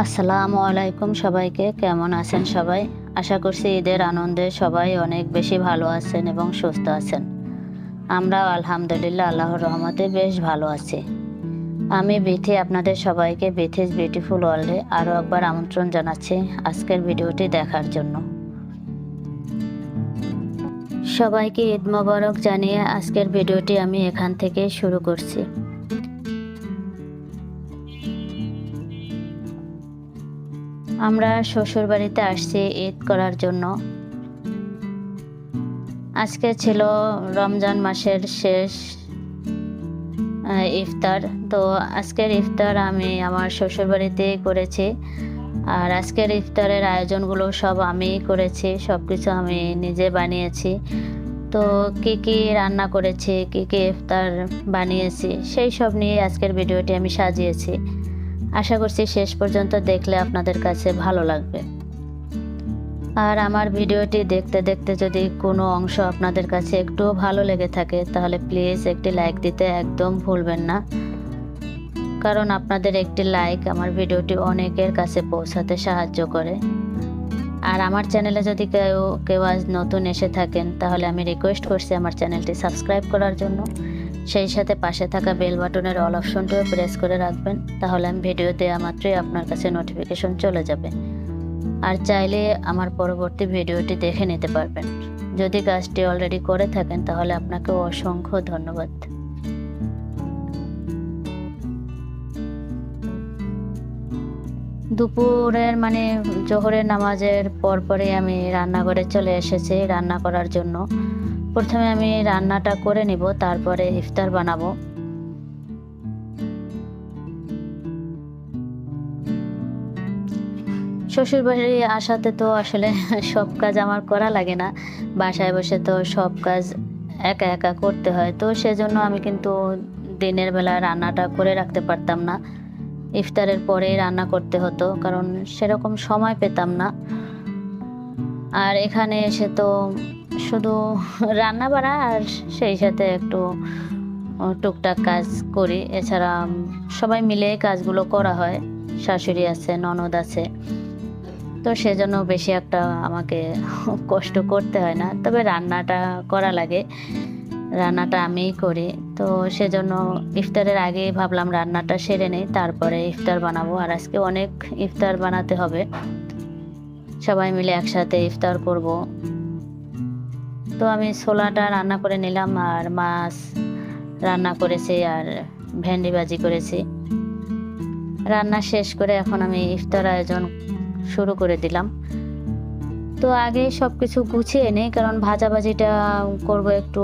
আসসালামু আলাইকুম সবাইকে, কেমন আছেন সবাই? আশা করছি ঈদের আনন্দে সবাই অনেক বেশি ভালো আছেন এবং সুস্থ আছেন। আমরাও আলহামদুলিল্লাহ আল্লাহর রহমতে বেশ ভালো আছি। আমি বিথি আপনাদের সবাইকে বিথিস বিউটিফুল ওয়ার্ল্ডে আরও একবার আমন্ত্রণ জানাচ্ছি আজকের ভিডিওটি দেখার জন্য। সবাইকে ঈদ মোবারক জানিয়ে আজকের ভিডিওটি আমি এখান থেকে শুরু করছি। আমরা শ্বশুর বাড়িতে আসছি ঈদ করার জন্য। আজকে ছিল রমজান মাসের শেষ ইফতার। তো আজকের ইফতার আমি আমার শ্বশুর বাড়িতেই করেছি। আর আজকের ইফতারের আয়োজনগুলো সব আমিই করেছি, সব কিছু আমি নিজে বানিয়েছি। তো কী রান্না করেছি, কী ইফতার বানিয়েছি, সেই সব নিয়ে আজকের ভিডিওটি আমি সাজিয়েছি। আশা করছি শেষ পর্যন্ত দেখলে আপনাদের কাছে ভালো লাগবে। আর আমার ভিডিওটি দেখতে দেখতে যদি কোনো অংশ আপনাদের কাছে একটুও ভালো লেগে থাকে তাহলে প্লিজ একটি লাইক দিতে একদম ভুলবেন না, কারণ আপনাদের একটি লাইক আমার ভিডিওটি অনেকের কাছে পৌঁছাতে সাহায্য করে। আর আমার চ্যানেলে যদি কেউ আজ নতুন এসে থাকেন তাহলে আমি রিকোয়েস্ট করছি আমার চ্যানেলটি সাবস্ক্রাইব করার জন্য। সেই সাথে পাশে থাকা বেল বাটনের অল অপশনটিও প্রেস করে রাখবেন, তাহলে আমি ভিডিও দেওয়া মাত্রই আপনার কাছে নোটিফিকেশন চলে যাবে। আর চাইলে আমার পরবর্তী ভিডিওটি দেখে নিতে পারবেন। যদি কাজটি অলরেডি করে থাকেন তাহলে আপনাকে অসংখ্য ধন্যবাদ। দুপুরের জোহরের নামাজের পরপরই আমি রান্নাঘরে চলে এসেছি রান্না করার জন্য। প্রথমে আমি রান্নাটা করে নিব, তারপরে ইফতার বানাবো। শ্বশুরবাড়ি আসাতে তো আসলে সব কাজ আমার করা লাগে না, বাসায় বসে তো সব কাজ একা একা করতে হয়। তো সেজন্য আমি কিন্তু দিনের বেলা রান্নাটা করে রাখতে পারতাম না, ইফতারের পরে রান্না করতে হতো, কারণ সেরকম সময় পেতাম না। আর এখানে এসে তো শুধু রান্না বাড়া আর সেই সাথে একটু টুকটাক কাজ করি, এছাড়া সবাই মিলে কাজগুলো করা হয়। শাশুড়ি আছে, ননদ আছে, তো সেজন্য বেশি একটা আমাকে কষ্ট করতে হয় না। তবে রান্নাটা করা লাগে, রান্নাটা আমিই করি। তো সেজন্য ইফতারের আগেই ভাবলাম রান্নাটা সেরে নেই, তারপরে ইফতার বানাবো। আর আজকে অনেক ইফতার বানাতে হবে, সবাই মিলে একসাথে ইফতার করব। তো আমি ছোলাটা রান্না করে নিলাম, আর মাছ রান্না করেছি, আর ভেন্ডি ভাজি করেছি। রান্না শেষ করে এখন আমি ইফতার আয়োজন শুরু করে দিলাম। তো আগে সব কিছু গুছিয়ে নিই, কারণ ভাজাভাজিটা করব একটু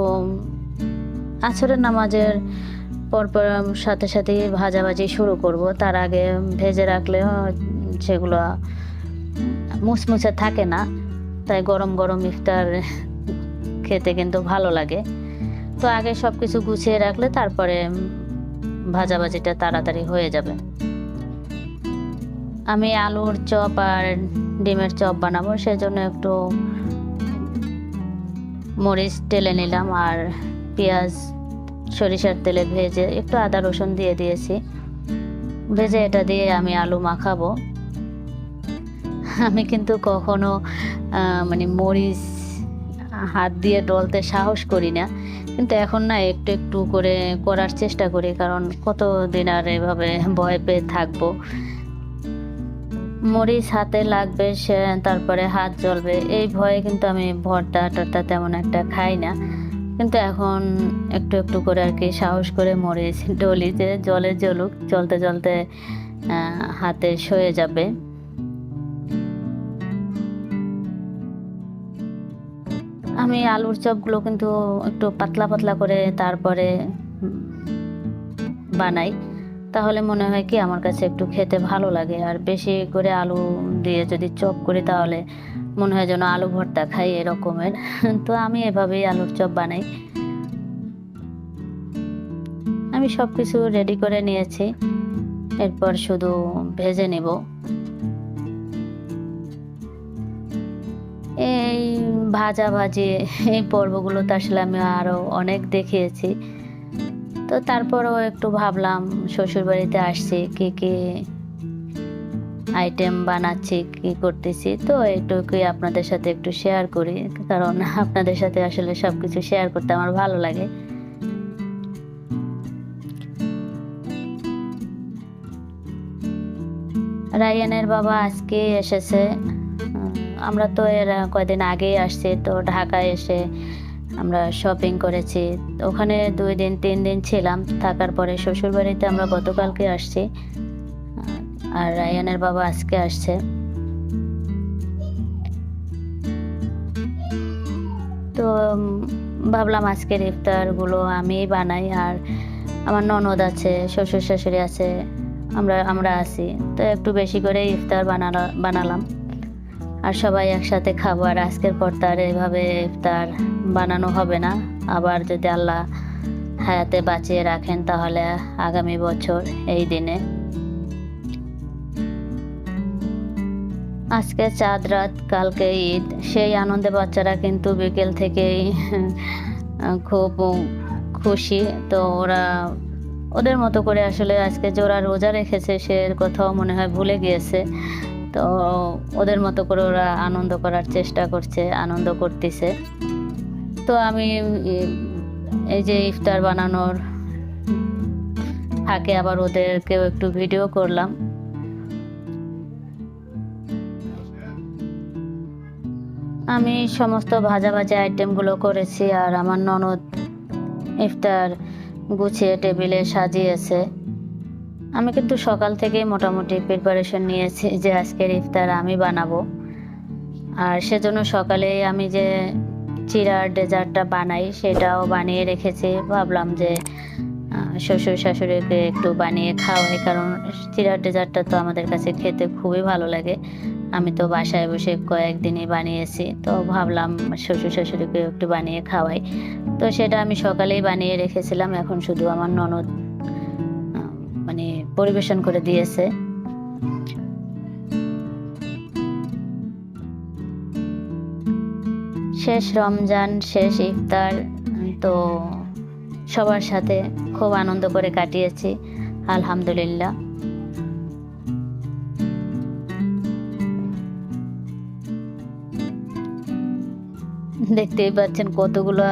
আসরের নামাজের পরপর, সাথে সাথে ভাজাভাজি শুরু করব। তার আগে ভেজে রাখলে সেগুলো মুচমুচে থাকে না, তাই গরম গরম ইফতার খেতে কিন্তু ভালো লাগে। তো আগে সব কিছু গুছিয়ে রাখলে তারপরে ভাজাভাজিটা তাড়াতাড়ি হয়ে যাবে। আমি আলুর চপ আর ডিমের চপ বানাবো, সেজন্য একটু মরিচ টেলে নিলাম, আর পেঁয়াজ সরিষার তেলে ভেজে একটু আদা রসুন দিয়ে দিয়েছি। ভেজে এটা দিয়ে আমি আলু মাখাবো। আমি কিন্তু কখনো মরিচ হাত দিয়ে ডলতে সাহস করি না, কিন্তু এখন না একটু একটু করে করার চেষ্টা করি, কারণ কতদিন আর এভাবে ভয় পেয়ে থাকবো। মরিচ হাতে লাগবে, তারপরে হাত জ্বলবে, এই ভয়ে কিন্তু আমি ভর্তা টর্তা তেমন একটা খাই না। কিন্তু এখন একটু একটু করে আর কি সাহস করে মরিচ ডলি, যে জলে জ্বলুক, জ্বলতে জ্বলতে হাতে সয়ে যাবে। আমি আলুর চপগুলো কিন্তু একটু পাতলা পাতলা করে তারপরে বানাই, তাহলে মনে হয় কি আমার কাছে একটু খেতে ভালো লাগে। আর বেশি করে আলু দিয়ে যদি চপ করি তাহলে মনে হয় যেন আলু ভর্তা খাই, এরকমের। তো আমি এভাবেই আলুর চপ বানাই। আমি সব কিছু রেডি করে নিয়েছি, এরপর শুধু ভেজে নেব। এই ভাজাভাজি এই পর্বগুলো তো আসলে আমি আরও অনেক দেখিয়েছি। তো তারপরেও একটু ভাবলাম শ্বশুরবাড়িতে আসছি, কী আইটেম বানাচ্ছি, কি করতেছি, তো এইটুকুই আপনাদের সাথে একটু শেয়ার করি, কারণ আপনাদের সাথে আসলে সব কিছু শেয়ার করতে আমার ভালো লাগে। রায়ানের বাবা আজকে এসেছে। আমরা তো এর কয়দিন আগেই আসছি, তো ঢাকায় এসে আমরা শপিং করেছি। ওখানে 2 দিন 3 দিন ছিলাম, থাকার পরে শ্বশুরবাড়িতে আমরা গতকালকে আসছি। আর রায়ানের বাবা আজকে আসছে। তো ভাবলাম আজকের ইফতারগুলো আমিই বানাই, আর আমার ননদ আছে, শ্বশুর শাশুড়ি আছে, আমরা আছি, তো একটু বেশি করে ইফতার বানালাম আর সবাই একসাথে খাবো। আর আজকের পর তার এভাবে ইফতার বানানো হবে না, আবার যদি আল্লাহ হায়াতে বাঁচিয়ে রাখেন তাহলে আগামী বছর এই দিনে। আজকে চাঁদ রাত, কালকে ঈদ, সেই আনন্দে বাচ্চারা কিন্তু বিকেল থেকেই খুব খুশি। তো ওদের মতো করে আসলে আজকে যে ওরা রোজা রেখেছে সে কথাও মনে হয় ভুলে গিয়েছে। তো ওদের মতো করে ওরা আনন্দ করার চেষ্টা করছে, আনন্দ করতেছে। তো আমি এই যে ইফতার বানানোর ফাঁকে আবার ওদেরকেও একটু ভিডিও করলাম। আমি সমস্ত ভাজা আইটেমগুলো করেছি, আর আমার ননদ ইফতার গুছিয়ে টেবিলে সাজিয়েছে। আমি কিন্তু সকাল থেকেই মোটামুটি প্রিপারেশন নিয়েছি যে আজকের ইফতার আমি বানাবো। আর সেজন্য সকালেই আমি যে চিড়ার ডেজার্টটা বানাই সেটাও বানিয়ে রেখেছি। ভাবলাম যে শ্বশুর শাশুড়িকে একটু বানিয়ে খাওয়াই, কারণ চিড়ার ডেজার্টটা তো আমাদের কাছে খেতে খুবই ভালো লাগে। আমি তো বাসায় বসে কয়েকদিনই বানিয়েছি, তো ভাবলাম শ্বশুর শাশুড়িকে একটু বানিয়ে খাওয়াই। তো সেটা আমি সকালেই বানিয়ে রেখেছিলাম, এখন শুধু আমার ননদ মানে পরিবেশন করে দিয়েছে। শেষ রমজান, শেষ ইফতার, তো সবার সাথে খুব আনন্দ করে কাটিয়েছি আলহামদুলিল্লাহ। দেখতেই পাচ্ছেন কতগুলো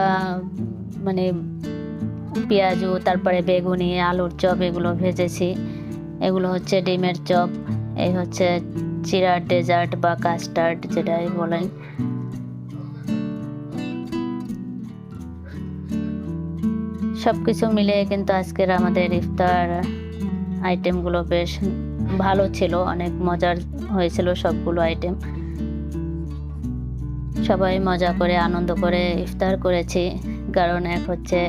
মানে পেঁয়াজু, তারপরে বেগুনি, আলুর চপ এগুলো ভেজেছি। এগুলো হচ্ছে ডিমের চপ, এই হচ্ছে চিড়ার ডেজার্ট বা কাস্টার্ড যেটাই বলেন। সবকিছু মিলিয়ে কিন্তু আজকের আমাদের ইফতার আইটেমগুলো বেশ ভালো ছিল, অনেক মজার হয়েছিল সবগুলো আইটেম। সবাই মজা করে আনন্দ করে ইফতার করেছি, কারণ এক হচ্ছে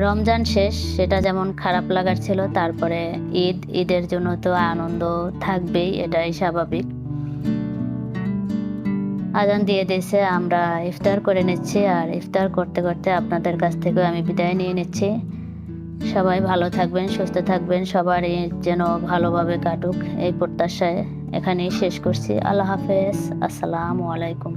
রমজান শেষ, সেটা যেমন খারাপ লাগার ছিল, তারপরে ঈদের জন্য তো আনন্দ থাকবেই, এটাই স্বাভাবিক। আজান দিয়ে দিয়েছে, আমরা ইফতার করে নিচ্ছি, আর ইফতার করতে করতে আপনাদের কাছ থেকেও আমি বিদায় নিয়ে নিচ্ছি। সবাই ভালো থাকবেন, সুস্থ থাকবেন, সবার যেন ভালোভাবে কাটুক এই প্রত্যাশায় এখানেই শেষ করছি। আল্লাহ হাফেজ, আসসালামু আলাইকুম।